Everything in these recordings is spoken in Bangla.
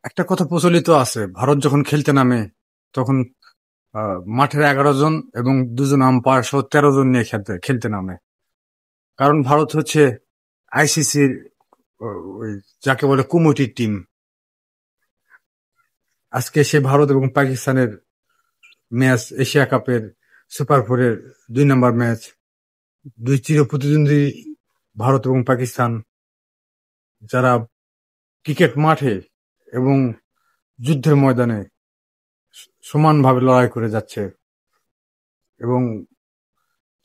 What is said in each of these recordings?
একটা কথা প্রচলিত আছে, ভারত যখন খেলতে নামে তখন মাঠের 11 জন এবং 2 জন আম্পায়ার সহ 13 জন নিয়ে খেলতে খেলতে নামে। কারণ ভারত হচ্ছে আইসিসির ওই যাকে বলে কুমুটি টিম। আজকে সে ভারত এবং পাকিস্তানের ম্যাচ, এশিয়া কাপের সুপার 4-এর 2 নম্বর ম্যাচ। দুই চির প্রতিদ্বন্দ্বী ভারত এবং পাকিস্তান, যারা ক্রিকেট মাঠে এবং যুদ্ধের ময়দানে সমানভাবে লড়াই করে যাচ্ছে, এবং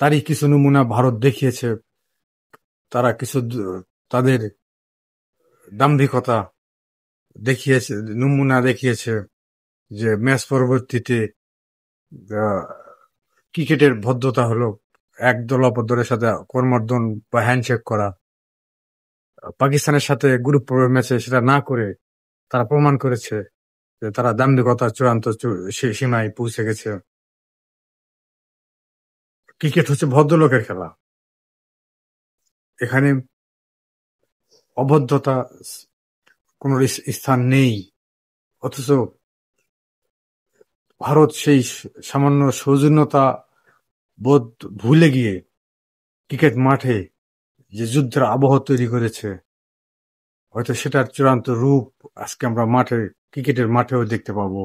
তারই কিছু নমুনা ভারত দেখিয়েছে। তারা তাদের দাম্ভিকতা দেখিয়েছে, নমুনা দেখিয়েছে যে ম্যাচ পরবর্তীতে আহ, ক্রিকেটের ভদ্রতা হলো এক দল অপর দলের সাথে করমর্দন বা হ্যান্ডশেক করা। পাকিস্তানের সাথে গ্রুপ পর্বের ম্যাচে সেটা না করে তারা প্রমাণ করেছে যে তারা দাম্ভিকতার চূড়ান্ত সীমায় পৌঁছে গেছে। ক্রিকেট হচ্ছে ভদ্রলোকের খেলা। এখানে অভদ্রতা কোনো স্থান নেই। অথচ ভারত সেই সামান্য সৌজন্যতা বোধ ভুলে গিয়ে ক্রিকেট মাঠে যে যুদ্ধের আবহ তৈরি করেছে, হয়তো সেটার চূড়ান্ত রূপ আজকে আমরা ক্রিকেটের মাঠেও দেখতে পাবো।